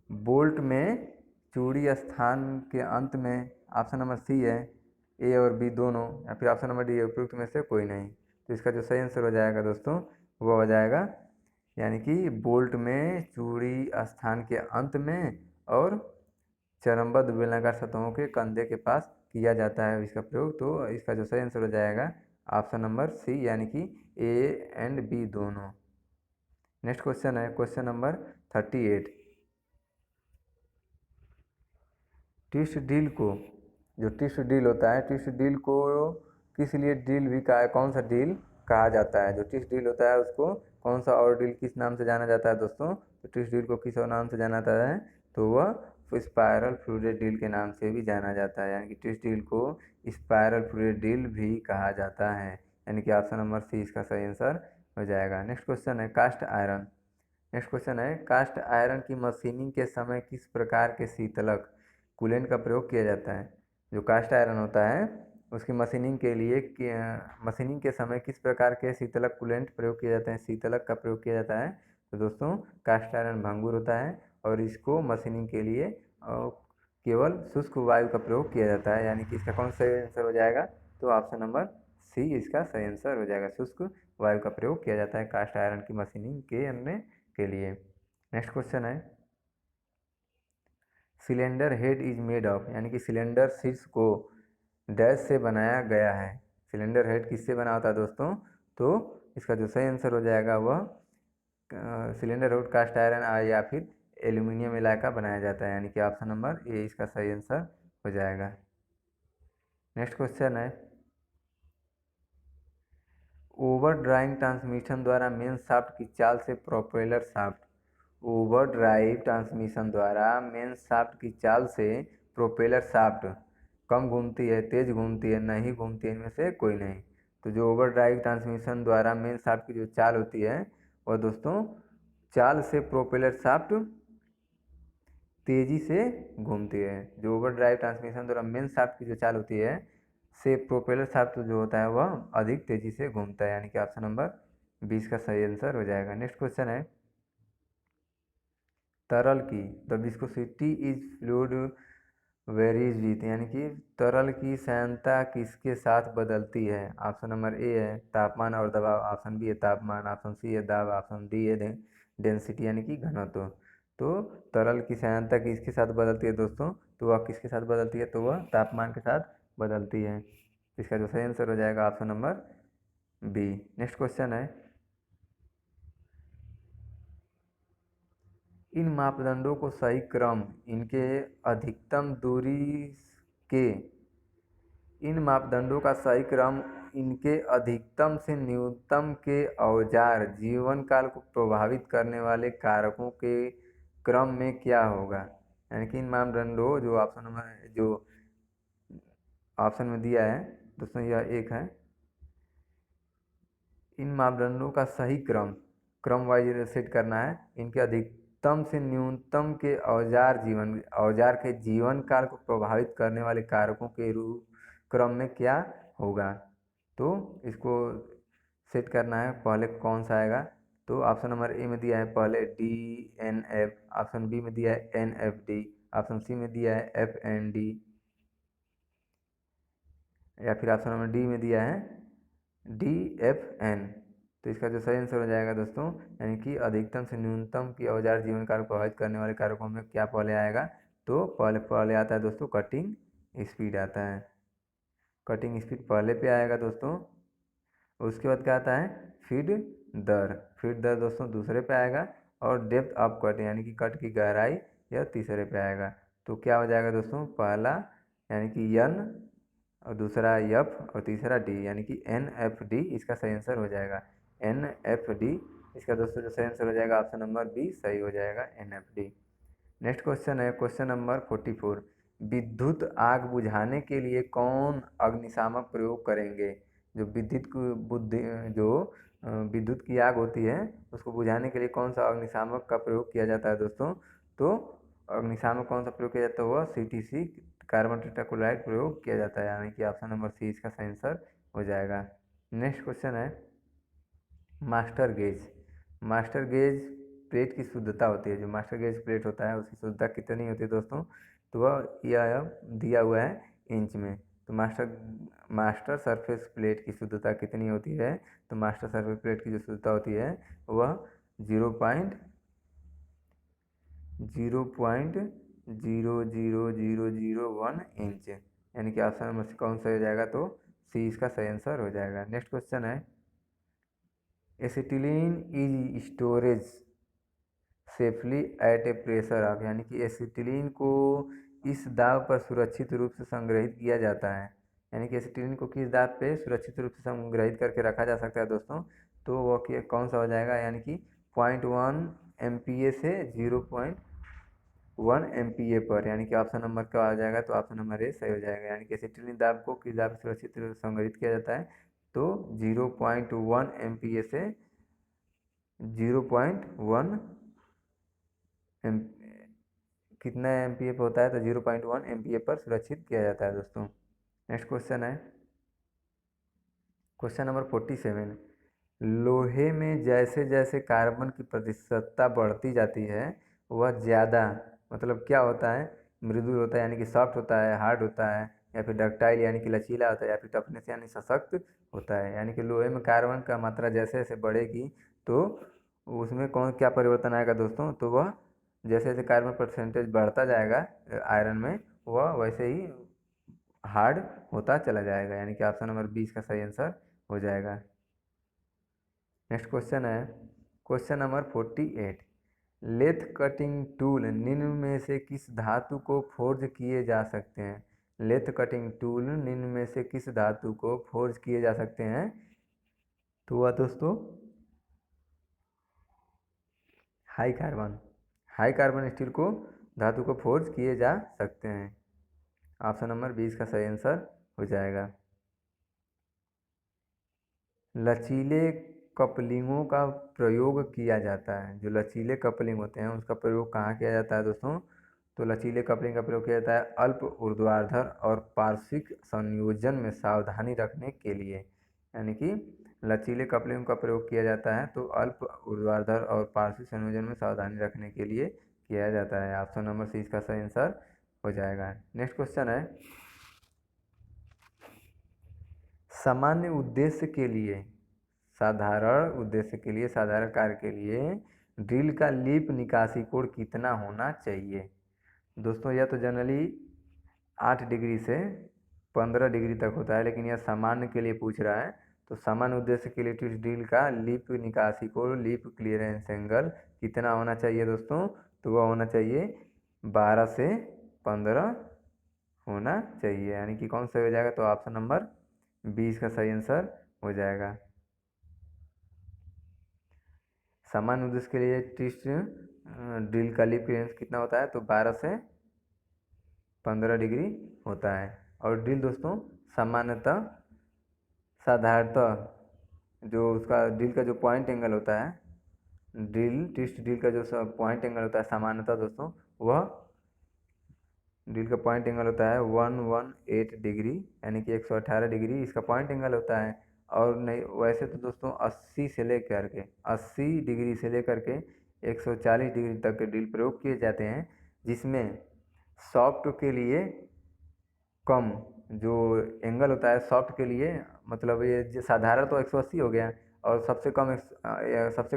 बोल्ट में चूड़ी स्थान के अंत में, ऑप्शन नंबर सी है ए और बी दोनों, या फिर ऑप्शन नंबर डी है उपयुक्त में से कोई नहीं। तो इसका जो सही आंसर हो जाएगा दोस्तों वो हो जाएगा, यानी कि बोल्ट में चूड़ी स्थान के अंत में और चरमबद्ध बेलनाकार सतहों के कंधे के पास किया जाता है इसका प्रयोग। तो इसका जो सही आंसर हो जाएगा ऑप्शन नंबर सी, यानी कि ए एंड बी दोनों। नेक्स्ट क्वेश्चन है क्वेश्चन नंबर 38 ट्विस्ट डील को, जो ट्विस्ट डील होता है, ट्विस्ट डील को किस लिए डील भी कहा है, कौन सा डील कहा जाता है। जो ट्विस्ट डील होता है उसको कौन सा और डील किस नाम से जाना जाता है दोस्तों, तो ट्विस्ट डील को किस और नाम से जाना जाता है, तो वह स्पायरल फ्लूइड डील के नाम से भी जाना जाता है, यानी कि ट्विस्ट डील को स्पायरल फ्लूइड डील भी कहा जाता है, यानी कि ऑप्शन नंबर सी इसका सही आंसर हो जाएगा। नेक्स्ट क्वेश्चन है कास्ट आयरन। नेक्स्ट क्वेश्चन है कास्ट आयरन की मशीनिंग के समय किस प्रकार के शीतलक कूलेंट का प्रयोग किया जाता है। जो कास्ट आयरन होता है उसकी मशीनिंग के लिए मशीनिंग के समय किस प्रकार के शीतलक कूलेंट प्रयोग किए जाते हैं, शीतलक का प्रयोग किया जाता है। तो दोस्तों कास्ट आयरन भंगुर होता है और इसको मशीनिंग के लिए केवल शुष्क वायु का प्रयोग किया जाता है, यानी कि इसका कौन सा आंसर हो जाएगा, तो ऑप्शन नंबर सी इसका सही आंसर हो जाएगा, शुष्क वायु का प्रयोग किया जाता है कास्ट आयरन की मशीनिंग के लिए। नेक्स्ट क्वेश्चन है cylinder head is made of, यानी कि सिलेंडर शीर्ष को डैश से बनाया गया है। सिलेंडर हेड किससे बना होता है दोस्तों, तो इसका जो सही आंसर हो जाएगा वह सिलेंडर हेड कास्ट आयरन या फिर एल्यूमिनियम मिलाकर का बनाया जाता है, यानी कि ऑप्शन नंबर ए इसका सही आंसर हो जाएगा। नेक्स्ट क्वेश्चन है ओवर ड्राइव ट्रांसमिशन द्वारा मेन शाफ्ट की चाल से propeller shaft, over drive transmission द्वारा मेन शाफ्ट की चाल से प्रोपेलर शाफ्ट कम घूमती है, तेज घूमती है, नहीं घूमती है, इनमें से कोई नहीं। तो जो ओवर ड्राइव ट्रांसमिशन द्वारा मेन शाफ्ट की जो चाल होती है वह दोस्तों चाल से प्रोपेलर शाफ्ट तेजी से घूमती है। जो ओवर ड्राइव ट्रांसमिशन द्वारा मेन शाफ्ट की जो चाल होती है से प्रोपेलर शाफ्ट जो होता है वह अधिक तेजी से घूमता है, यानी कि ऑप्शन नंबर 20 का सही आंसर हो जाएगा। नेक्स्ट क्वेश्चन है तरल की the viscosity is fluid varies with, यानी कि तरल की सांद्रता किसके साथ बदलती है। ऑप्शन नंबर ए है तापमान और दबाव, ऑप्शन बी है तापमान, ऑप्शन सी है दाब, ऑप्शन डी है डेंसिटी यानी कि घनत्व। तो तरल की सांद्रता किसके साथ बदलती है दोस्तों, तो वह किसके साथ बदलती है, तो वह तापमान के साथ बदलती है। इसका जो सही आंसर हो जाएगा option number B. Next question है इन मापदंडों को सही क्रम इनके अधिकतम दूरी के इन मापदंडों का सही क्रम इनके अधिकतम से न्यूनतम के औजार जीवन काल को प्रभावित करने वाले कारकों के क्रम में क्या होगा। यानी कि इन मापदंडों जो ऑप्शन में दिया है दोस्तों, यह एक है। इन मापदंडों का सही क्रम वाइज सेट करना है। इनके अधिकतम से न्यूनतम के औजार के जीवन काल को प्रभावित करने वाले कारकों के क्रम में क्या होगा, तो इसको सेट करना है। पहले कौन सा आएगा, तो ऑप्शन नंबर ए में दिया है पहले DNF, ऑप्शन बी में दिया है NFD, ऑप्शन सी में दिया है FND, या फिर ऑप्शन नंबर डी में दिया है DFN। तो इसका जो सही आंसर हो जाएगा दोस्तों, यानी कि अधिकतम से न्यूनतम की औजार जीवन काल को प्रभावित करने वाले कारकों में क्या पहले आएगा, तो पहले आता है दोस्तों कटिंग स्पीड आता है। कटिंग स्पीड पहले पे आएगा दोस्तों। उसके बाद क्या आता है, फीड दर दोस्तों दूसरे पे आएगा। और डेप्थ ऑफ कट यानी कि कट की गहराई यह तीसरे पे आएगा। तो क्या हो जाएगा दोस्तों, पहला यानी कि N और दूसरा F और तीसरा D, यानी कि NFD इसका सही आंसर हो जाएगा। NFD इसका दोस्तों जो सही आंसर हो जाएगा ऑप्शन नंबर बी सही हो जाएगा, NFD। नेक्स्ट क्वेश्चन है क्वेश्चन नंबर 44। विद्युत आग बुझाने के लिए कौन अग्निशामक प्रयोग करेंगे। जो विद्युत की आग होती है उसको बुझाने के लिए कौन सा अग्निशामक का प्रयोग किया जाता है दोस्तों, तो अग्निशामक कौन सा प्रयोग किया जाता है, वह CTC कार्बन टेट्राक्लोराइड प्रयोग किया जाता है, यानी कि ऑप्शन नंबर सी इसका सही आंसर हो जाएगा। नेक्स्ट क्वेश्चन है master gauge. Master gauge plate की शुद्धता होती है, जो मास्टर गेज प्लेट होता है उसकी शुद्धता कितनी होती है दोस्तों, तो वह यह दिया हुआ है इंच में। तो मास्टर सरफेस प्लेट की शुद्धता कितनी होती है, तो मास्टर सरफेस प्लेट की जो शुद्धता होती है वह 0.00001 इंच, यानी कि ऑप्शन नंबर कौन सा हो जाएगा, तो सी इसका सही आंसर हो जाएगा। नेक्स्ट क्वेश्चन है acetylene is storage safely at a pressure of, यानी कि एसिटिलीन को इस दाब पर सुरक्षित रूप से संग्रहित किया जाता है। यानी कि एसिटिलीन को किस दाब पे सुरक्षित रूप से संग्रहित करके रखा जा सकता है दोस्तों, तो वो कौन सा हो जाएगा, यानी कि 0.1 MPa से 0.1 MPa पर, यानी कि ऑप्शन नंबर क्या आ जाएगा, तो ऑप्शन नंबर ए सही हो जाएगा। यानी कि एसिटिलीन दाब को किस दाब पर सुरक्षित रूप से संग्रहित किया जाता है, तो 0.1 MPa से 0.1 एम कितना MPa पर होता है, तो 0.1 MPa पर सुरक्षित किया जाता है दोस्तों। नेक्स्ट क्वेश्चन है क्वेश्चन नंबर 47। लोहे में जैसे जैसे कार्बन की प्रतिशतता बढ़ती जाती है वह ज़्यादा मतलब क्या होता है, मृदुल होता है यानी कि सॉफ्ट होता है, हार्ड होता है, या फिर डक्टाइल यानी कि लचीला होता है, या फिर टफनेस यानी सशक्त होता है। यानी कि लोहे में कार्बन का मात्रा जैसे जैसे बढ़ेगी तो उसमें कौन क्या परिवर्तन आएगा दोस्तों, तो वह जैसे जैसे कार्बन परसेंटेज बढ़ता जाएगा आयरन में, वह वैसे ही हार्ड होता चला जाएगा, यानी कि ऑप्शन नंबर 20 का सही आंसर हो जाएगा। नेक्स्ट क्वेश्चन है question number 48। Lathe cutting tool निम्न में से किस धातु को फोर्ज किए जा सकते हैं। लेथ कटिंग टूल निम्न में से किस धातु को फोर्ज किए जा सकते हैं, तो वह दोस्तों हाई कार्बन स्टील को धातु को फोर्ज किए जा सकते हैं। ऑप्शन नंबर 20 का सही आंसर हो जाएगा। लचीले कपलिंगों का प्रयोग किया जाता है। जो लचीले कपलिंग होते हैं उसका प्रयोग कहाँ किया जाता है दोस्तों, तो लचीले कपलिंग का प्रयोग किया जाता है अल्प ऊर्ध्वाधर और पार्श्विक संयोजन में सावधानी रखने के लिए। यानी कि लचीले कपलिंग का प्रयोग किया जाता है तो अल्प ऊर्ध्वाधर और पार्श्विक संयोजन में सावधानी रखने के लिए किया जाता है। ऑप्शन नंबर सी इसका सही आंसर हो जाएगा। नेक्स्ट क्वेश्चन है सामान्य उद्देश्य के लिए साधारण कार्य के लिए ड्रिल का लीप निकासी कोण कितना होना चाहिए। दोस्तों यह तो जनरली 8 डिग्री से 15 डिग्री तक होता है, लेकिन यह सामान्य के लिए पूछ रहा है। तो सामान्य उद्देश्य के लिए ड्रिल का लीप निकासी कोण लीप क्लियरेंस एंगल कितना होना चाहिए दोस्तों, तो वह होना चाहिए 12 से 15 होना चाहिए, यानी कि कौन सा हो जाएगा, तो ऑप्शन नंबर 20 का सही आंसर हो जाएगा। सामान्य उद्देश्य के लिए ड्रिल का लीप क्लियरेंस कितना होता है, तो 12 से 15 डिग्री होता है। और ड्रिल दोस्तों सामान्यतः साधारणतः जो उसका ड्रिल का जो पॉइंट एंगल होता है, ट्विस्ट ड्रिल का जो पॉइंट एंगल होता है सामान्यतः दोस्तों, वह ड्रिल का पॉइंट एंगल होता है 118 डिग्री, यानी कि 118 डिग्री इसका पॉइंट एंगल होता है। और नहीं वैसे तो दोस्तों 80 डिग्री से लेकर के 140 डिग्री तक के ड्रिल प्रयोग किए जाते हैं, जिसमें सॉफ्ट के लिए कम जो एंगल होता है सॉफ्ट के लिए, मतलब ये साधारण तो 180 हो गया, और सबसे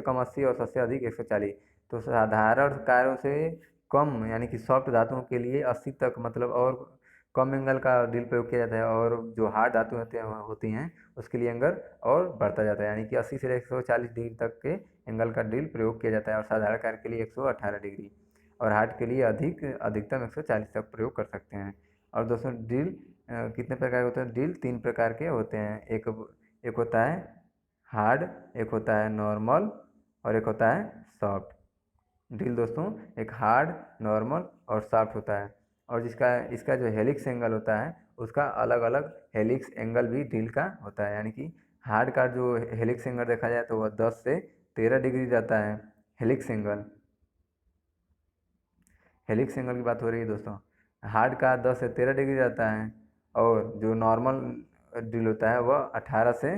कम 80 और सबसे अधिक 140। तो साधारण कार्यों से कम यानी कि सॉफ्ट धातुओं के लिए 80 तक मतलब और कम एंगल का ड्रिल प्रयोग किया जाता है, और जो हार्ड धातु होती हैं उसके लिए एंगल और बढ़ता जाता है, यानी कि 80 से 140 डिग्री तक के एंगल का ड्रिल प्रयोग किया जाता है, और साधारण कार्य के लिए 118 डिग्री, और हार्ड के लिए अधिकतम 140 तक प्रयोग कर सकते हैं। और दोस्तों ड्रिल कितने प्रकार के होते हैं? ड्रिल 3 प्रकार के होते हैं। एक होता है हार्ड, एक होता है नॉर्मल, और एक होता है सॉफ्ट। ड्रिल दोस्तों एक हार्ड, नॉर्मल और सॉफ्ट होता है, और इसका जो हेलिक्स एंगल होता है उसका अलग अलग हेलिक्स एंगल भी ड्रिल का होता है, यानी कि हार्ड का जो हेलिक्स एंगल देखा जाए तो वह 10 से 13 डिग्री रहता है। हेलिक्स एंगल की बात हो रही है दोस्तों। हार्ड का 10 से 13 डिग्री रहता है, और जो नॉर्मल ड्रिल होता है वह 18 से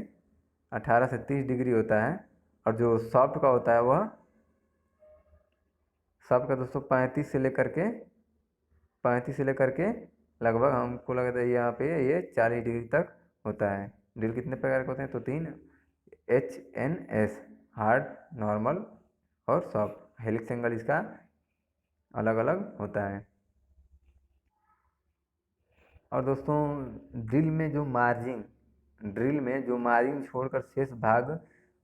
30 डिग्री होता है, और जो सॉफ्ट का होता है वह सबका दोस्तों 35 से लेकर के लगभग हमको लगता है यहाँ पे ये 40 डिग्री तक होता है। ड्रिल कितने प्रकार के होते हैं? तो 3 HNS, हार्ड, नॉर्मल और सॉफ्ट। हेलिक्स एंगल इसका अलग अलग होता है। और दोस्तों ड्रिल में जो मार्जिन छोड़कर शेष भाग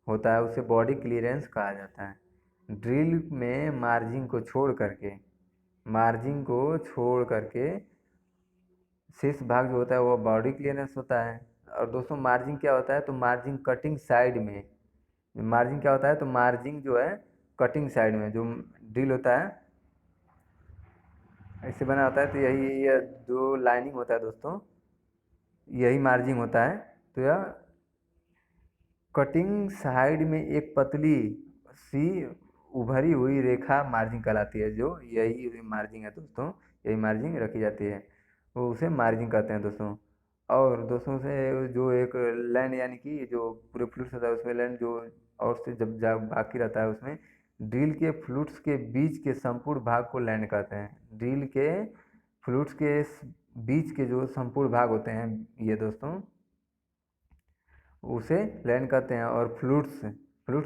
होता है उसे बॉडी क्लीयरेंस कहा जाता है। ड्रिल में मार्जिन को छोड़ करके शेष भाग जो होता है वो बॉडी क्लीयरेंस होता है। और दोस्तों मार्जिन क्या होता है? तो मार्जिन कटिंग साइड में, मार्जिन क्या होता है? तो मार्जिन जो है कटिंग साइड में जो ड्रिल होता है ऐसे बना होता है, तो ये जो लाइनिंग होता है दोस्तों यही मार्जिन होता है। तो यह कटिंग साइड में एक पतली सी उभरी हुई रेखा मार्जिन कहलाती है, जो यही मार्जिन है दोस्तों, यही मार्जिन रखी जाती है, वो उसे मार्जिन कहते हैं दोस्तों। और दोस्तों से जो एक लैंड यानी कि जो पूरे फ्लूइड्स होता है उसमें लैंड जो और से जब बाकी रहता है उसमें ड्रिल के फ्लूइड्स के बीच के संपूर्ण भाग को लैंड कहते हैं। ड्रिल के फ्लूइड्स के बीच के जो संपूर्ण भाग होते हैं ये दोस्तों उसे लैंड कहते हैं। और फ्लूइड्स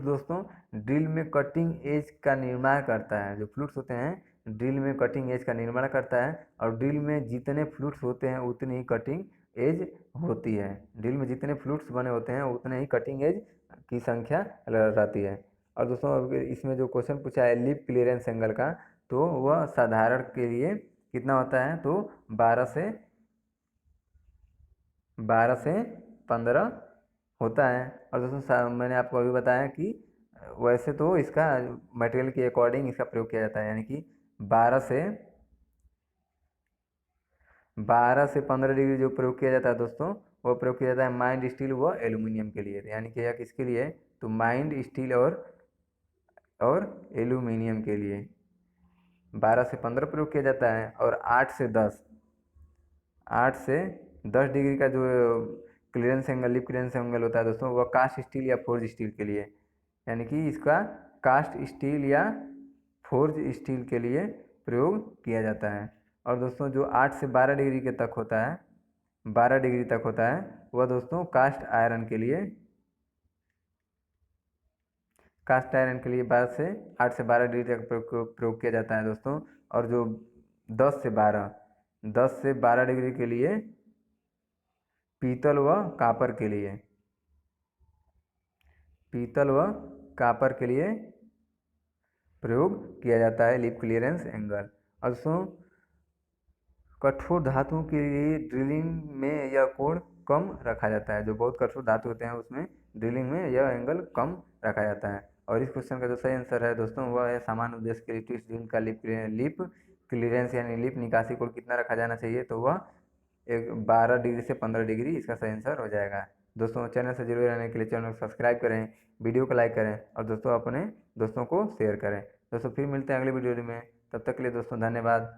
दोस्तों ड्रिल में कटिंग एज का निर्माण करता है। जो फ्लूइड्स होते हैं ड्रिल में कटिंग एज का निर्माण करता है, और ड्रिल में जितने फ्लूइड्स होते हैं उतनी ही कटिंग एज होती है। ड्रिल में जितने फ्लूइड्स बने होते हैं उतने ही कटिंग एज की संख्या रहती है। और दोस्तों अब इसमें जो क्वेश्चन पूछा है लिप क्लियरेंस एंगल का, तो वह साधारण के लिए कितना होता है? तो 12 से 15 होता है। और दोस्तों मैंने आपको अभी बताया कि वैसे तो इसका मटेरियल के अकॉर्डिंग इसका प्रयोग किया जाता है, यानी कि 12 से 15 डिग्री जो प्रयोग किया जाता है दोस्तों वो प्रयोग किया जाता है माइंड स्टील व एल्यूमिनियम के लिए, यानी कि यह किसके लिए? तो माइंड स्टील और एल्यूमिनियम के लिए 12 से 15 प्रयोग किया जाता है। और 8 से 10 डिग्री का जो लिप क्लियरेंस एंगल होता है दोस्तों वह कास्ट स्टील या फोर्ज स्टील के लिए, यानी कि इसका कास्ट स्टील या फोर्ज स्टील के लिए प्रयोग किया जाता है। और दोस्तों जो 8 से 12 डिग्री के तक होता है 12 डिग्री तक होता है वह दोस्तों कास्ट आयरन के लिए 8 से 12 डिग्री तक प्रयोग किया जाता है दोस्तों। और जो 10 से 12 डिग्री के लिए पीतल व कापर के लिए प्रयोग किया जाता है लिप क्लियरेंस एंगल। और दोस्तों कठोर धातुओं के लिए ड्रिलिंग में यह कोण कम रखा जाता है। जो बहुत कठोर धातु होते हैं उसमें ड्रिलिंग में यह एंगल कम रखा जाता है। और इस क्वेश्चन का जो सही आंसर है दोस्तों वह है सामान्य उद्देश्य के लिए ट्विस्ट ड्रिल का लिप क्लियरेंस यानी लिप निकासी कोण कितना रखा जाना चाहिए, तो वह 12 डिग्री से 15 डिग्री इसका सही आंसर हो जाएगा। दोस्तों चैनल से जुड़े रहने के लिए चैनल को सब्सक्राइब करें, वीडियो को लाइक करें और दोस्तों अपने दोस्तों को शेयर करें। दोस्तों फिर मिलते हैं अगले वीडियो में, तब तक के लिए दोस्तों धन्यवाद।